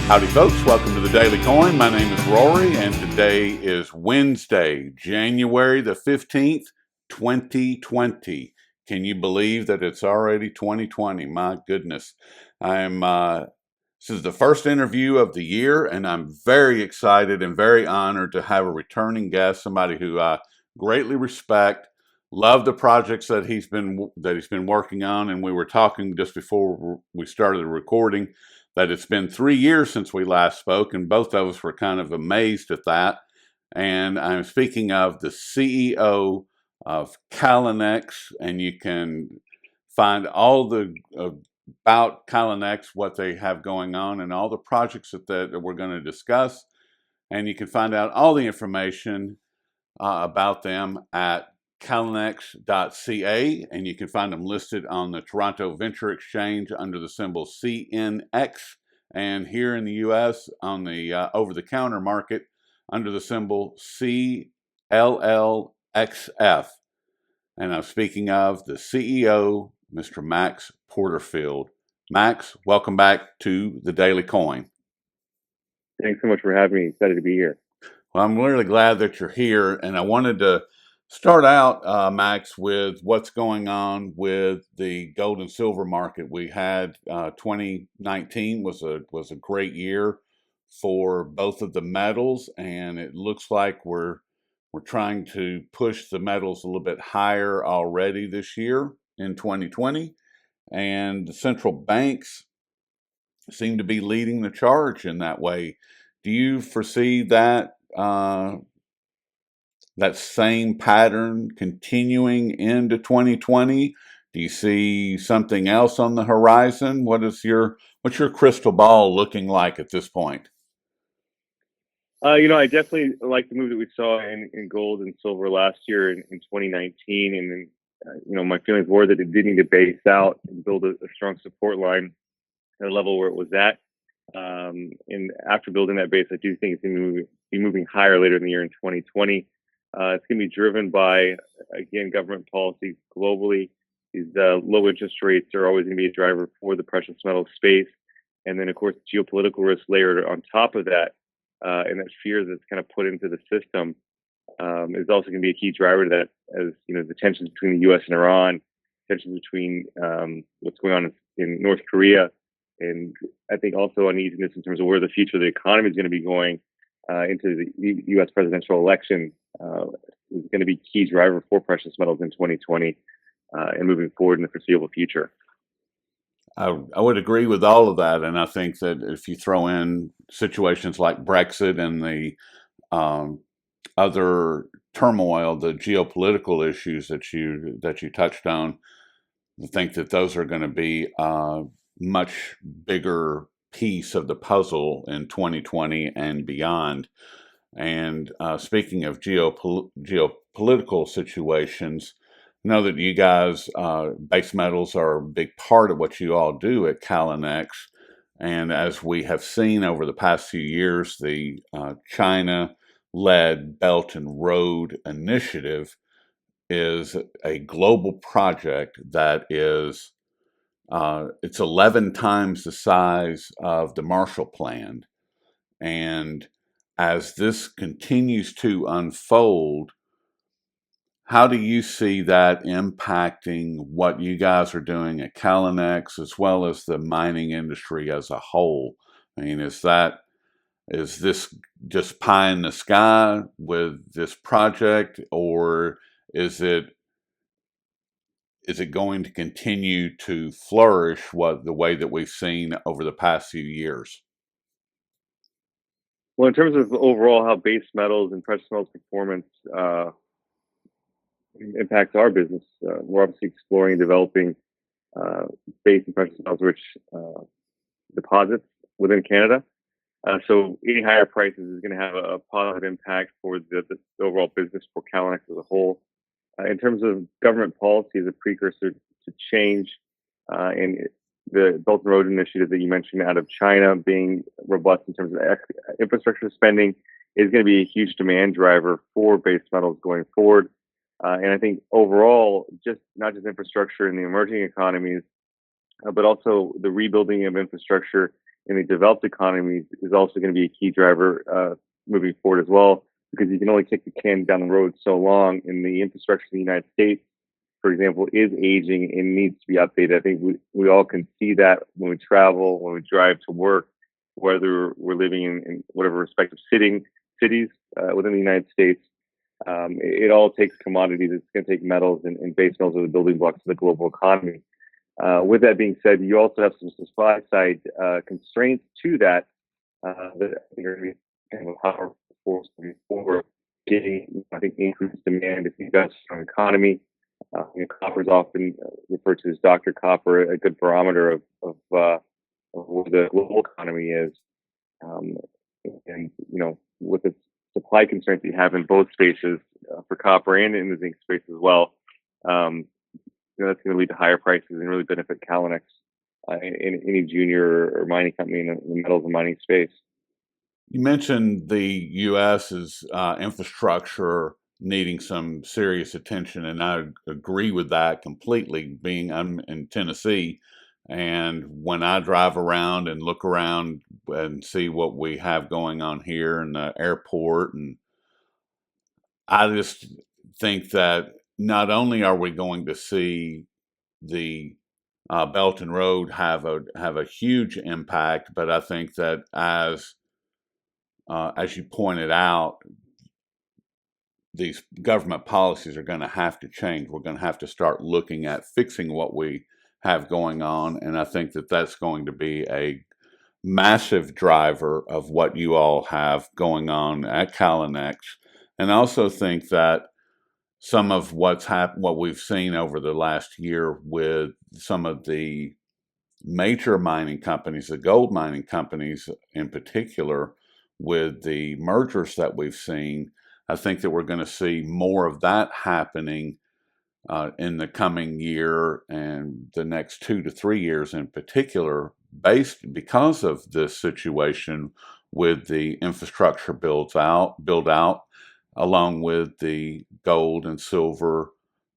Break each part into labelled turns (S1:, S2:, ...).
S1: Howdy folks, welcome to the Daily Coin. My name is Rory and today is Wednesday, January the 15th, 2020. Can you believe that it's already 2020? My goodness. This is the first interview of the year and I'm very excited and very honored to have a returning guest, somebody who I greatly respect. Love the projects that he's been working on, and we were talking just before we started the recording that it's been 3 years since we last spoke, and both of us were kind of amazed at that. And I'm speaking of the CEO of Callinex, and you can find all the about Callinex, what they have going on, and all the projects that we're going to discuss. And you can find out all the information about them at Callinex.ca, and you can find them listed on the Toronto Venture Exchange under the symbol CNX, and here in the U.S. on the over-the-counter market under the symbol CLLXF. And I'm speaking of the CEO, Mr. Max Porterfield. Max, welcome back to the Daily Coin.
S2: Thanks so much for having me. Excited to be here.
S1: Well, I'm really glad that you're here, and I wanted to start out, Max, with what's going on with the gold and silver market. We had 2019 was a great year for both of the metals, and it looks like we're trying to push the metals a little bit higher already this year in 2020, and the central banks seem to be leading the charge in that way. Do you foresee that that same pattern continuing into 2020? Do you see something else on the horizon? What's your crystal ball looking like at this point?
S2: I definitely like the move that we saw in gold and silver last year in 2019. And my feelings were that it did need to base out and build a strong support line at a level where it was at. And after building that base, I do think it's going to be moving higher later in the year in 2020. It's going to be driven by, again, government policy globally. These low interest rates are always going to be a driver for the precious metal space. And then, of course, geopolitical risk layered on top of that, and that fear that's kind of put into the system is also going to be a key driver to that, as the tensions between the U.S. and Iran, tensions between what's going on in North Korea, and I think also uneasiness in terms of where the future of the economy is going to be going into the U.S. presidential election is going to be key driver for precious metals in 2020 and moving forward in the foreseeable future.
S1: I would agree with all of that, and I think that if you throw in situations like Brexit and the other turmoil, the geopolitical issues that you touched on, I think that those are going to be a much bigger piece of the puzzle in 2020 and beyond. And speaking of geopolitical situations, I know that you guys, base metals are a big part of what you all do at Callinex. And as we have seen over the past few years, the China-led Belton Road initiative is a global project that is it's 11 times the size of the Marshall Plan. And as this continues to unfold, how do you see that impacting what you guys are doing at Callinex as well as the mining industry as a whole? I mean, is this just pie in the sky with this project, or is it going to continue to flourish the way that we've seen over the past few years?
S2: Well, in terms of overall how base metals and precious metals performance impacts our business, we're obviously exploring and developing base and precious metals rich deposits within Canada. So any higher prices is going to have a positive impact for the overall business for Callinex as a whole. In terms of government policy as a precursor to change, and the Belton Road initiative that you mentioned out of China being robust in terms of infrastructure spending is going to be a huge demand driver for base metals going forward. And I think overall, not just infrastructure in the emerging economies, but also the rebuilding of infrastructure in the developed economies is also going to be a key driver moving forward as well, because you can only kick the can down the road so long, and the infrastructure in the United States, for example, is aging and needs to be updated. I think we all can see that when we travel, when we drive to work, whether we're living in whatever respective cities within the United States. It all takes commodities. It's going to take metals, and base metals are the building blocks of the global economy. With that being said, you also have some supply side constraints to that that I think are going to be kind of a powerful force moving forward, getting, I think, increased demand if you've got a strong economy. Copper is often referred to as Dr. Copper, a good barometer of where the global economy is. And with the supply constraints that you have in both spaces for copper and in the zinc space as well, that's going to lead to higher prices and really benefit Callinex in any junior or mining company in the metals and mining space.
S1: You mentioned the U.S.'s infrastructure needing some serious attention, and I agree with that completely. I'm in Tennessee, and when I drive around and look around and see what we have going on here in the airport, and I just think that not only are we going to see the Belton Road have a huge impact, but I think that as you pointed out, these government policies are going to have to change. We're going to have to start looking at fixing what we have going on, and I think that that's going to be a massive driver of what you all have going on at Callinex. And I also think that some of what we've seen over the last year with some of the major mining companies, the gold mining companies in particular, with the mergers that we've seen, I think that we're going to see more of that happening in the coming year and the next 2 to 3 years in particular, because of this situation with the infrastructure build out, along with the gold and silver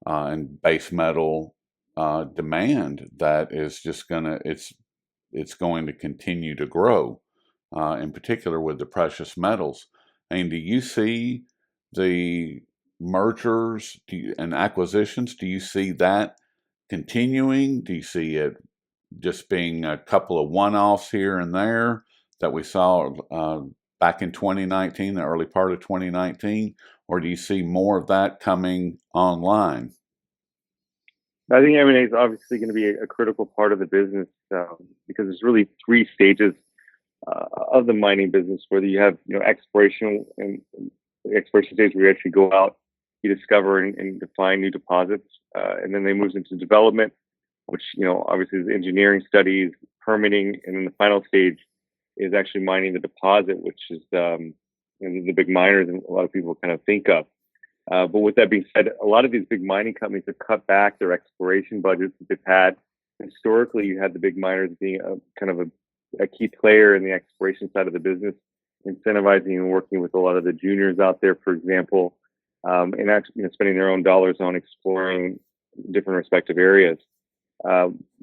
S1: and base metal demand that is just it's going to continue to grow, in particular with the precious metals. And do you see the mergers and acquisitions? Do you see that continuing? Do you see it just being a couple of one-offs here and there that we saw back in 2019, the early part of 2019, or do you see more of that coming online?
S2: I think M&A is obviously going to be a critical part of the business because there's really three stages of the mining business, whether you have exploration and the exploration stage where you actually go out, you discover and define new deposits, and then they move into development, which obviously is engineering studies, permitting, and then the final stage is actually mining the deposit, which is the big miners and a lot of people kind of think of. But with that being said, a lot of these big mining companies have cut back their exploration budgets that they've had. Historically, you had the big miners being kind of a key player in the exploration side of the business, incentivizing and working with a lot of the juniors out there, for example, and actually spending their own dollars on exploring different respective areas.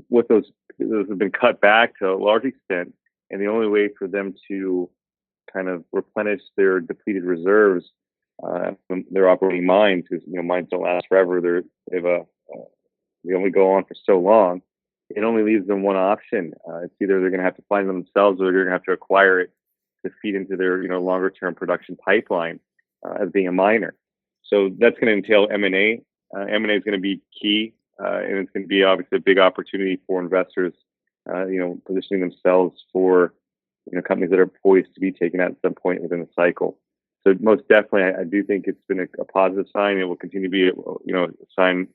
S2: With those have been cut back to a large extent, and the only way for them to kind of replenish their depleted reserves, their operating mines, because mines don't last forever. They only go on for so long. It only leaves them one option. It's either they're going to have to find them themselves, or they're going to have to acquire it to feed into their longer term production pipeline as being a miner. So that's going to entail M&A. M&A is going to be key, and it's going to be obviously a big opportunity for investors. Positioning themselves for companies that are poised to be taken out at some point within the cycle. So most definitely, I do think it's been a positive sign. It will continue to be a sign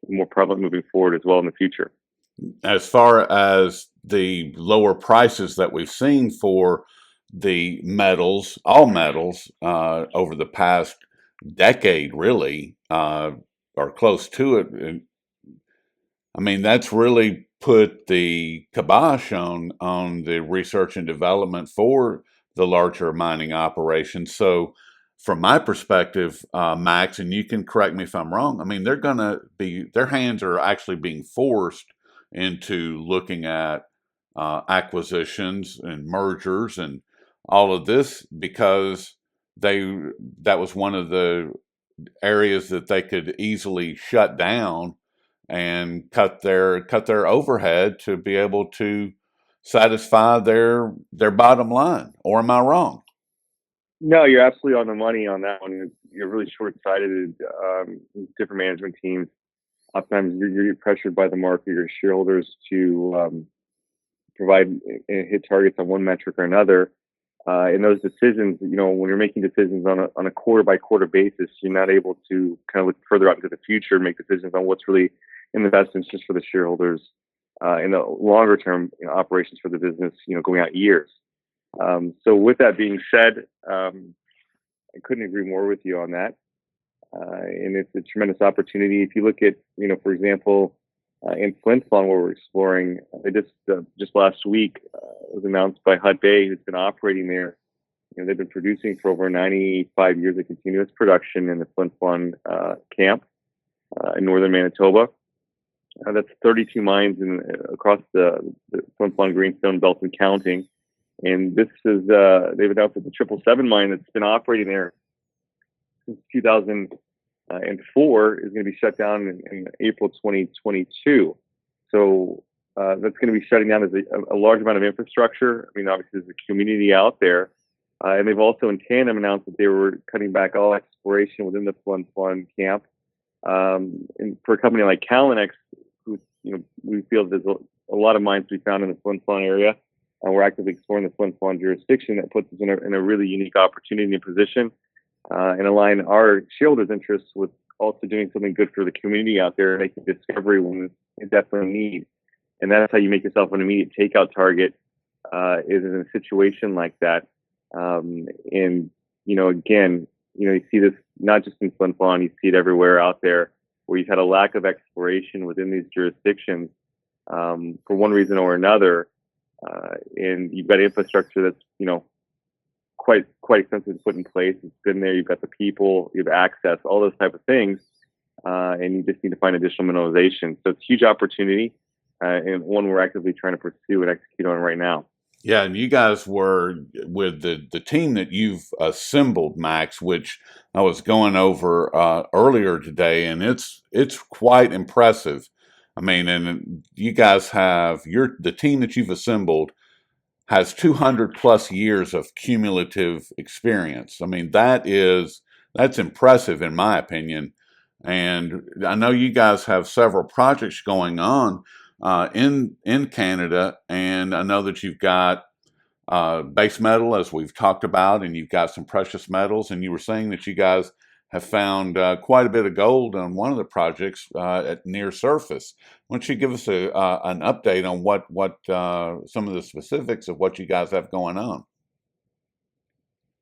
S2: more prevalent moving forward as well in the future.
S1: As far as the lower prices that we've seen for the metals, all metals, over the past decade, really, or close to it, I mean, that's really put the kibosh on the research and development for the larger mining operations. So from my perspective, Max, and you can correct me if I'm wrong, I mean, their hands are actually being forced into looking at acquisitions and mergers and all of this because that was one of the areas that they could easily shut down and cut their overhead to be able to satisfy their bottom line. Or am I wrong?
S2: No, you're absolutely on the money on that one. You're really short-sighted. Different management teams. Oftentimes, you're pressured by the market, your shareholders, to provide and hit targets on one metric or another. In those decisions, when you're making decisions on a quarter by quarter basis, you're not able to kind of look further out into the future, make decisions on what's really in the best interest for the shareholders in the longer term operations for the business, going out years. So with that being said, I couldn't agree more with you on that. And it's a tremendous opportunity. If you look at, for example, in Flin Flon, where we're exploring, they just last week it was announced by HudBay, who's been operating there. They've been producing for over 95 years of continuous production in the Flin Flon camp in northern Manitoba. That's 32 mines across the Flin Flon, Greenstone, Belton counting. And this is they've announced that the 777 mine that's been operating there since 2004 is going to be shut down in April 2022. So that's going to be shutting down as a large amount of infrastructure. I mean, obviously, there's a community out there. And they've also in tandem announced that they were cutting back all exploration within the Flin Flon camp. And for a company like Callinex, who we feel there's a lot of mines to be found in the Flin Flon area, and we're actively exploring the Flin Flon jurisdiction. That puts us in a really unique opportunity and position, and align our shareholders' interests with also doing something good for the community out there, making discovery when it definitely need. And that's how you make yourself an immediate takeout target. Is in a situation like that, and again, you see this not just in Flin Flon, you see it everywhere out there, where you've had a lack of exploration within these jurisdictions for one reason or another, and you've got infrastructure that's quite expensive to put in place. It's been there. You've got the people, you have access, all those type of things, and you just need to find additional mineralization. So it's a huge opportunity, and one we're actively trying to pursue and execute on right now.
S1: Yeah, and you guys were with the team that you've assembled, Max, which I was going over earlier today, and it's quite impressive. I mean, and you guys have the team that you've assembled has 200 plus years of cumulative experience. I mean, that's impressive in my opinion. And I know you guys have several projects going on in Canada, and I know that you've got base metal, as we've talked about, and you've got some precious metals, and you were saying that you guys have found quite a bit of gold on one of the projects at near surface. Why don't you give us an update on what some of the specifics of what you guys have going on?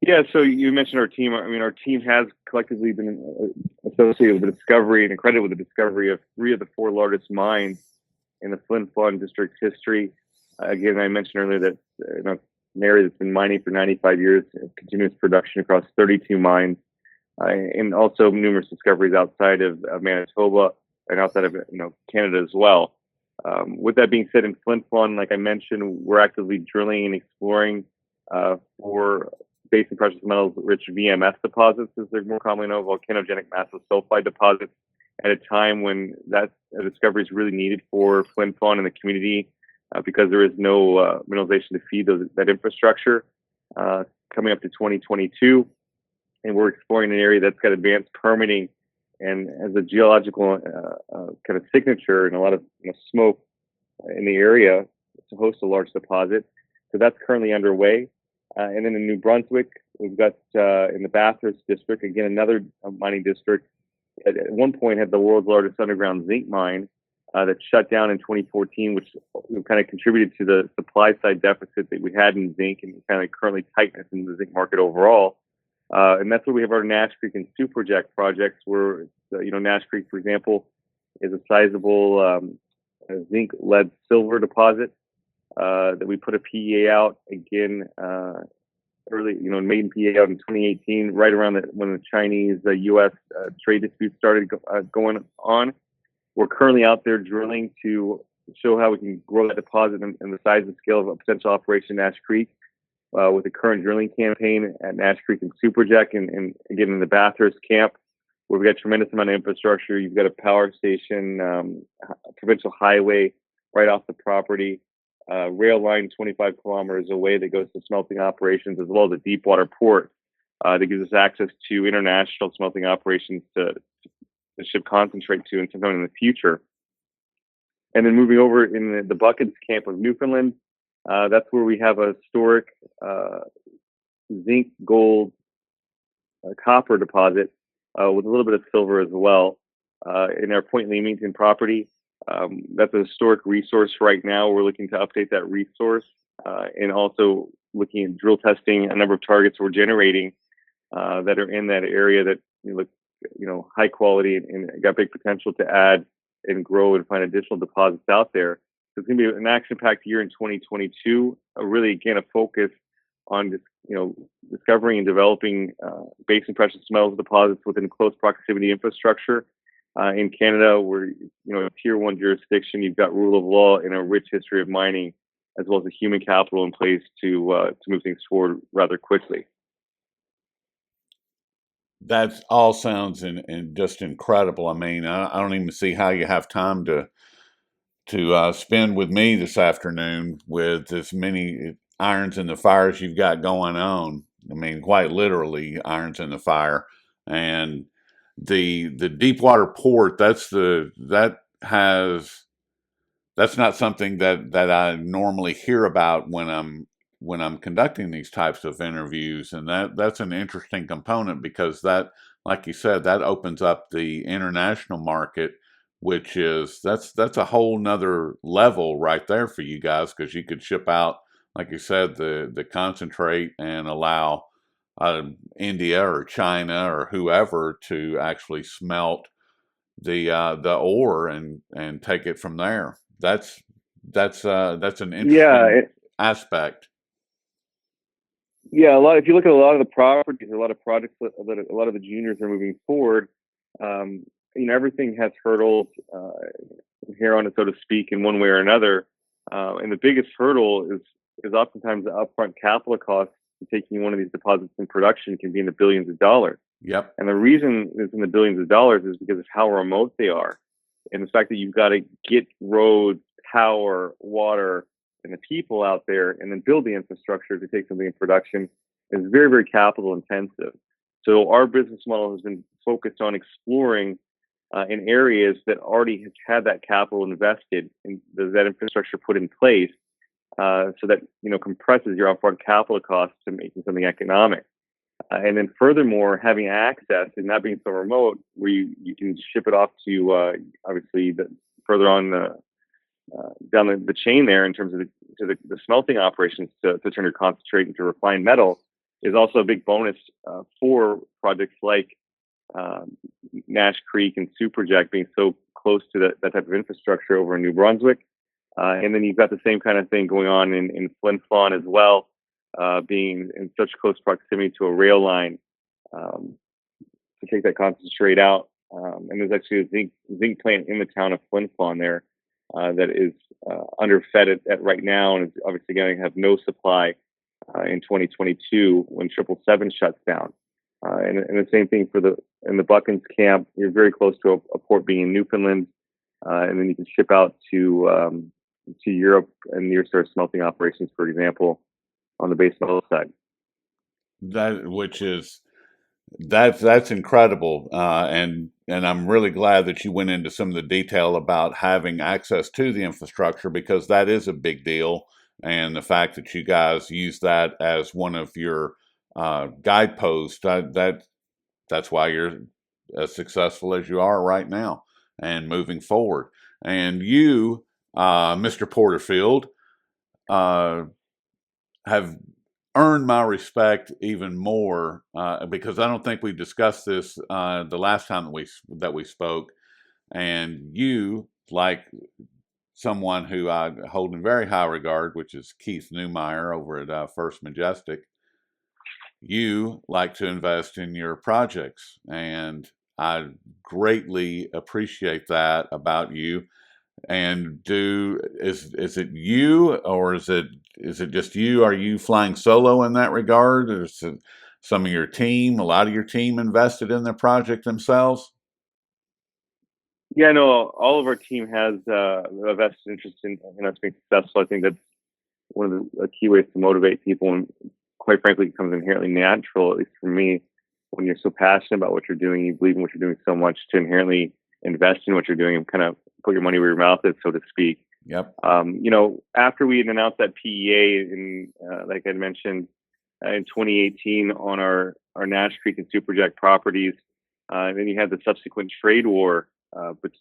S2: Yeah, so you mentioned our team. I mean, our team has collectively been associated with the discovery and credited with the discovery of 3 of the 4 largest mines in the Flin Flon district history. Again, I mentioned earlier that an area that's been mining for 95 years, of continuous production across 32 mines, and also numerous discoveries outside of Manitoba and outside of Canada as well. With that being said, in Flin Flon, like I mentioned, we're actively drilling and exploring for base and precious metals rich VMS deposits, as they're more commonly known, volcanogenic massive sulfide deposits, at a time when that discovery is really needed for Flin Flon and the community, because there is no mineralization to feed that infrastructure coming up to 2022. And we're exploring an area that's got advanced permitting and has a geological kind of signature and a lot of smoke in the area to host a large deposit. So that's currently underway. And then in New Brunswick, we've got in the Bathurst district, again, another mining district, at one point had the world's largest underground zinc mine that shut down in 2014, which kind of contributed to the supply side deficit that we had in zinc and kind of currently tightness in the zinc market overall. And that's where we have our Nash Creek and Superjack projects, where Nash Creek, for example, is a sizable zinc, lead, silver deposit that we put a PEA out again early, maiden PEA out in 2018, right around when the Chinese U.S. trade dispute started going on. We're currently out there drilling to show how we can grow that deposit and the size and scale of a potential operation in Nash Creek with the current drilling campaign at Nash Creek and Superjack, and again in the Bathurst camp, where we got a tremendous amount of infrastructure. You've got a power station, a provincial highway right off the property, rail line 25 kilometers away that goes to smelting operations, as well as a deep water port that gives us access to international smelting operations to ship concentrate to and sometime in the future. And then moving over in the Buckets camp of Newfoundland, that's where we have a historic zinc, gold, copper deposit with a little bit of silver as well in our Point Leamington property. That's a historic resource right now. We're looking to update that resource and also looking at drill testing a number of targets we're generating that are in that area that look, high quality and got big potential to add and grow and find additional deposits out there. So it's going to be an action-packed year in 2022. Really, again, a focus on discovering and developing base and precious metals deposits within close proximity infrastructure. In Canada, we're a tier 1 jurisdiction. You've got rule of law and a rich history of mining, as well as the human capital in place to move things forward rather quickly.
S1: That all sounds and just incredible. I mean, I don't even see how you have time to spend with me this afternoon with as many irons in the fires you've got going on. I mean, quite literally irons in the fire. And the deep water port, that's not something that I normally hear about when I'm conducting these types of interviews, and that's an interesting component because that, like you said, that opens up the international market, which is that's a whole nother level right there for you guys, because you could ship out, like you said, the concentrate and allow India or China or whoever to actually smelt the ore and take it from there. That's an interesting aspect.
S2: Yeah, if you look at a lot of the properties, a lot of projects that a lot of the juniors are moving forward, everything has hurdles here on it, so to speak, in one way or another. And the biggest hurdle is oftentimes the upfront capital cost to taking one of these deposits in production can be in the billions of dollars.
S1: Yep.
S2: And the reason it's in the billions of dollars is because of how remote they are, and the fact that you've got to get roads, power, water, and the people out there, and then build the infrastructure to take something in production is very, very capital intensive. So our business model has been focused on exploring in areas that already have had that capital invested and that infrastructure put in place, so that compresses your upfront capital costs to making something economic. And then furthermore, having access and not being so remote, where you can ship it off to obviously further on down the chain there in terms of the smelting operations to turn your concentrate into refined metal, is also a big bonus for projects like Nash Creek and Superjack being so close to that type of infrastructure over in New Brunswick. And then you've got the same kind of thing going on in Flin Flon as well, being in such close proximity to a rail line to take that concentrate out. And there's actually a zinc plant in the town of Flin Flon there that is underfed at right now, and is obviously going to have no supply in 2022 when 777 shuts down. And the same thing in the Buckins camp. You're very close to a port being in Newfoundland, and then you can ship out to Europe and near source smelting operations, for example, on the base metal side.
S1: That's incredible, and I'm really glad that you went into some of the detail about having access to the infrastructure, because that is a big deal, and the fact that you guys use that as one of your guideposts, that's why you're as successful as you are right now and moving forward. And you, Mr. Porterfield, have earned my respect even more because I don't think we discussed this the last time that we spoke. And you, like someone who I hold in very high regard, which is Keith Newmeyer over at First Majestic, you like to invest in your projects, and I greatly appreciate that about you. And is it you, or is it just you? Are you flying solo in that regard? Or is it some of your team, a lot of your team invested in the project themselves?
S2: Yeah, no, all of our team has a vested interest in us being successful. I think that's one of the key ways to motivate people, and quite frankly, it becomes inherently natural, at least for me, when you're so passionate about what you're doing, you believe in what you're doing so much, to inherently invest in what you're doing and kind of put your money where your mouth is, so to speak.
S1: Yep.
S2: After we had announced that PEA like I mentioned, in 2018 on our Nash Creek and Superjack properties, and then you had the subsequent trade war, which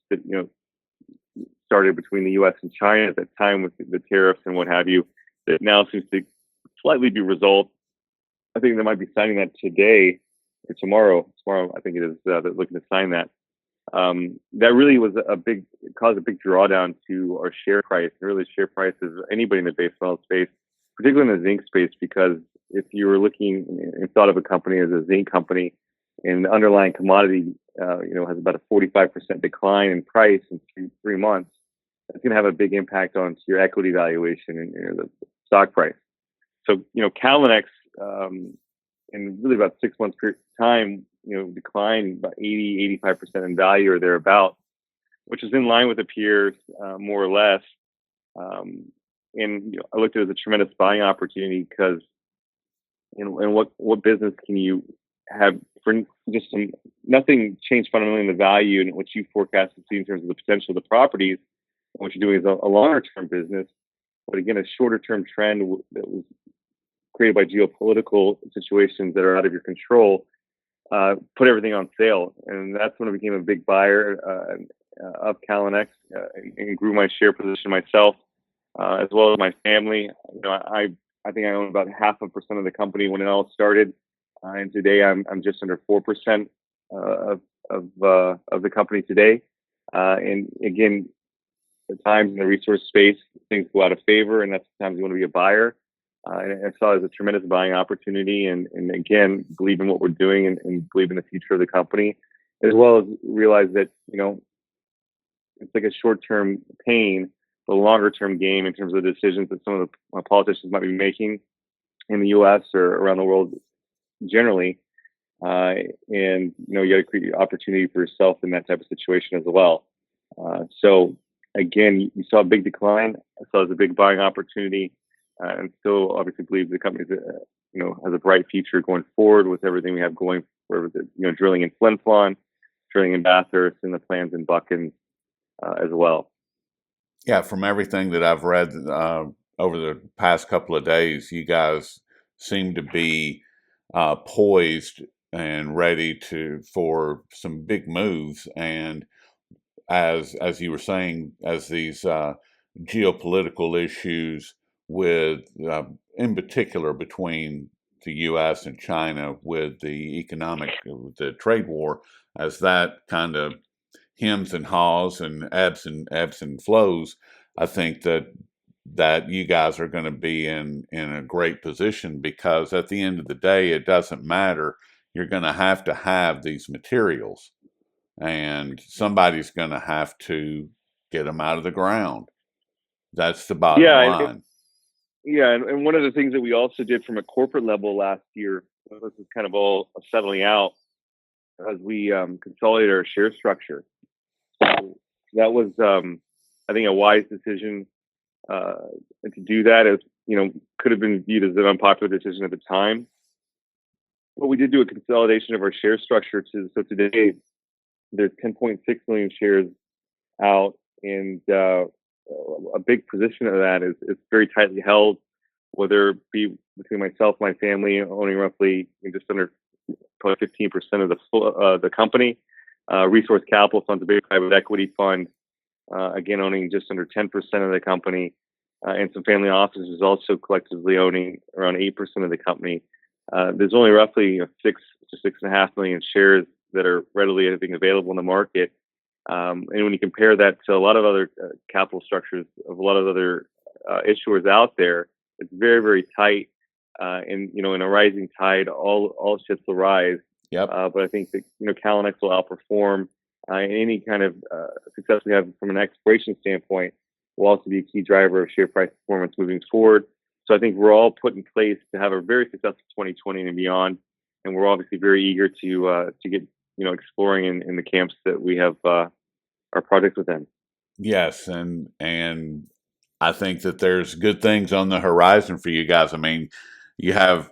S2: started between the U.S. and China at that time with the tariffs and what have you. That now seems to slightly be resolved. I think they might be signing that today or tomorrow. Tomorrow, I think it is. They're looking to sign that. That really was caused a big drawdown to our share price. And really, share price is anybody in the base metal space, particularly in the zinc space, because if you were looking and thought of a company as a zinc company, and the underlying commodity, has about a 45% decline in price in three months, that's going to have a big impact on your equity valuation and the stock price. So, Callinex, in really about 6 months period of time, declined about 85% in value or thereabout, which is in line with the peers, more or less. And I looked at it as a tremendous buying opportunity because, and what business can you have for just nothing changed fundamentally in the value and what you forecast to see in terms of the potential of the properties. What you're doing is a longer term business, but again, a shorter term trend that was created by geopolitical situations that are out of your control, put everything on sale. And that's when I became a big buyer of Callinex, and grew my share position myself, as well as my family. I think I own about 0.5% of the company when it all started. And today I'm just under 4% of the company today. And again, at times in the resource space, things go out of favor, and that's the times you want to be a buyer. And I saw it as a tremendous buying opportunity, and again, believe in what we're doing and believe in the future of the company, as well as realize that, it's like a short-term pain, but a longer-term game in terms of the decisions that some of the politicians might be making in the U.S. or around the world generally. And, you got to create opportunity for yourself in that type of situation as well. So again, you saw a big decline. I saw it as a big buying opportunity, and still obviously believe the company, has a bright future going forward with everything we have going for drilling in Flin Flon, drilling in Bathurst, and the plans in Buchan as well.
S1: Yeah, from everything that I've read over the past couple of days, you guys seem to be poised and ready for some big moves. And as you were saying, as these geopolitical issues in particular between the U.S. and China with the the trade war, as that kind of hems and haws and ebbs and flows, I think that you guys are going to be in a great position, because at the end of the day, it doesn't matter. You're going to have these materials, and somebody's going to have to get them out of the ground. That's the bottom line.
S2: And one of the things that we also did from a corporate level last year, this is kind of all settling out, as we consolidated our share structure. So that was, I think, a wise decision to do that. As could have been viewed as an unpopular decision at the time, but we did do a consolidation of our share structure. So today there's 10.6 million shares out, and a big position of that is very tightly held, whether it be between myself and my family, owning roughly just under probably 15% of the company. Resource Capital Fund's a big private equity fund, again owning just under 10% of the company, and some family offices also collectively owning around 8% of the company. There's only roughly 6 to 6.5 million shares that are readily being available in the market. And when you compare that to a lot of other capital structures of a lot of other issuers out there, it's very, very tight. And in a rising tide, all ships will rise.
S1: Yep.
S2: But I think that Callinex will outperform. and any kind of success we have from an exploration standpoint will also be a key driver of share price performance moving forward. So I think we're all put in place to have a very successful 2020 and beyond, and we're obviously very eager to get exploring in the camps that we have our projects within.
S1: Yes, and I think that there's good things on the horizon for you guys. I mean, you have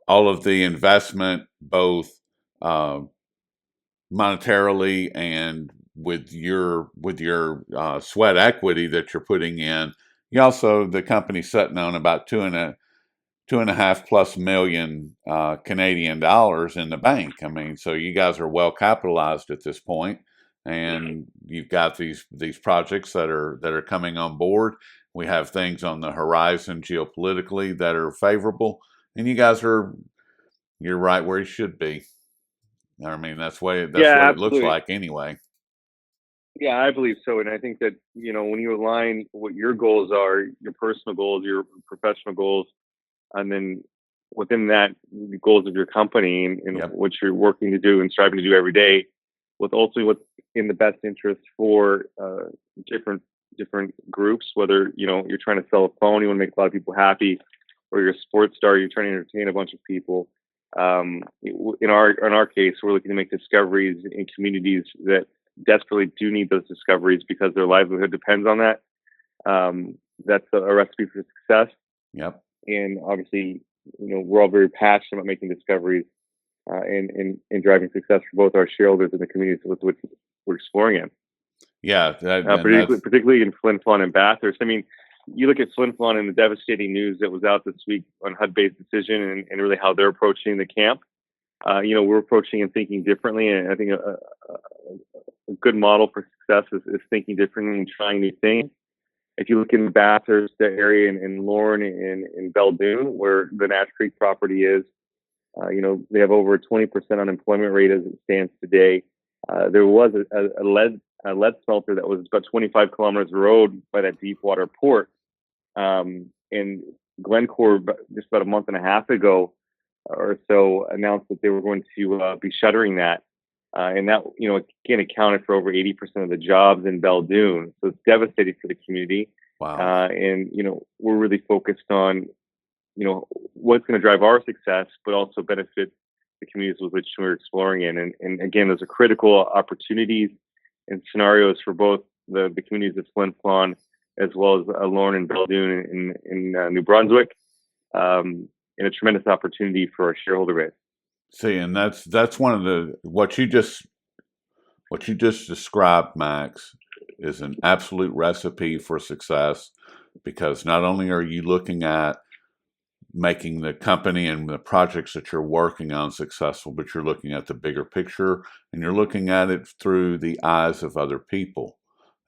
S1: all of the investment, both uh, monetarily and with your sweat equity that you're putting in. You also, the company's sitting on about two and a half plus million Canadian dollars in the bank. I mean, so you guys are well capitalized at this point, and you've got these projects that are coming on board. We have things on the horizon geopolitically that are favorable, and you're right where you should be. I mean, that's
S2: Yeah,
S1: what it looks
S2: absolutely.
S1: like anyway.
S2: Yeah, I believe so, and I think that when you align what your goals are, your personal goals, your professional goals, and then within that, the goals of your company and
S1: Yep.
S2: what you're working to do and striving to do every day, with ultimately what's in the best interest for different groups. Whether you're trying to sell a phone, you want to make a lot of people happy, or you're a sports star, you're trying to entertain a bunch of people. In our case, we're looking to make discoveries in communities that desperately do need those discoveries because their livelihood depends on that. That's a recipe for success.
S1: Yep.
S2: And obviously, we're all very passionate about making discoveries and driving success for both our shareholders and the communities with which we're exploring in.
S1: Yeah.
S2: Particularly in Flin Flon and Bathurst. I mean, you look at Flin Flon and the devastating news that was out this week on HudBay's decision and really how they're approaching the camp. We're approaching and thinking differently. And I think a good model for success is thinking differently and trying new things. If you look in the Bathurst area in Lorne and in Belton, where the Nash Creek property is, they have over a 20% unemployment rate as it stands today. There was a lead smelter that was about 25 kilometers road by that deep water port. And Glencore, just about a month and a half ago or so, announced that they were going to be shuttering that. And that, again, accounted for over 80% of the jobs in Beldoon. So it's devastating for the community.
S1: Wow.
S2: And, we're really focused on, what's going to drive our success, but also benefit the communities with which we're exploring in. And again, those are critical opportunities and scenarios for both the communities of Flin Flon as well as Lorne and Beldoon in New Brunswick, and a tremendous opportunity for our shareholder base.
S1: See, and that's one of what you just described, Max, is an absolute recipe for success, because not only are you looking at making the company and the projects that you're working on successful, but you're looking at the bigger picture, and you're looking at it through the eyes of other people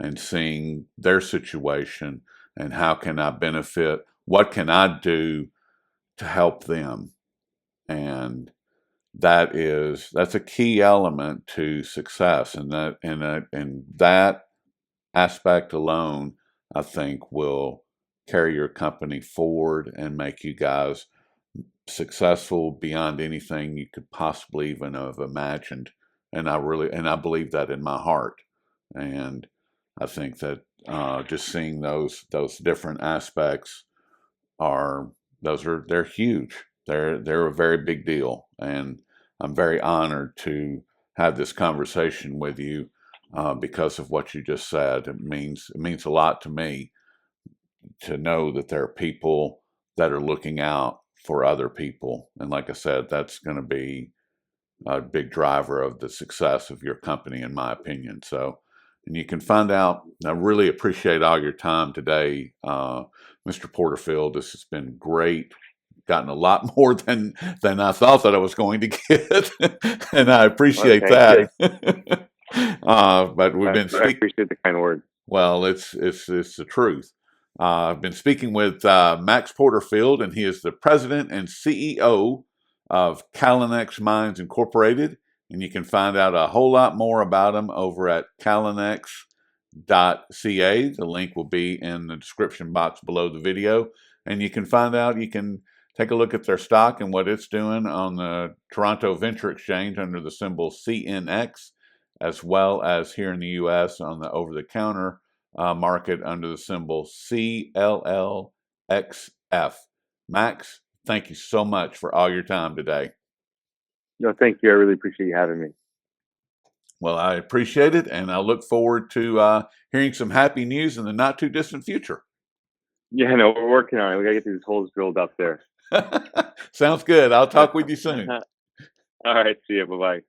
S1: and seeing their situation and how can I benefit, what can I do to help them. And that's a key element to success, and that aspect alone, I think, will carry your company forward and make you guys successful beyond anything you could possibly even have imagined. And I believe that in my heart. And I think that just seeing those different aspects are they're huge. They're a very big deal, and I'm very honored to have this conversation with you because of what you just said. It means a lot to me to know that there are people that are looking out for other people, and like I said, that's going to be a big driver of the success of your company, in my opinion. So, and you can find out. I really appreciate all your time today, Mr. Porterfield. This has been great. Gotten a lot more than I thought that I was going to get, and I
S2: Well,
S1: appreciate
S2: thank you.
S1: that. But we've been
S2: I
S1: speaking.
S2: appreciate the kind words.
S1: Well, it's the truth. I've been speaking with Max Porterfield, and he is the president and CEO of Callinex Mines Incorporated. And you can find out a whole lot more about him over at callinex.ca. The link will be in the description box below the video. And you can take a look at their stock and what it's doing on the Toronto Venture Exchange under the symbol CNX. as well as here in the U.S. on the over-the-counter market under the symbol CLLXF. Max, thank you so much for all your time today.
S2: No, thank you. I really appreciate you having me.
S1: Well, I appreciate it, and I look forward to hearing some happy news in the not-too-distant future.
S2: Yeah, no, we're working on it. We got to get these holes drilled up there.
S1: Sounds good. I'll talk with you soon.
S2: All right. See you. Bye-bye.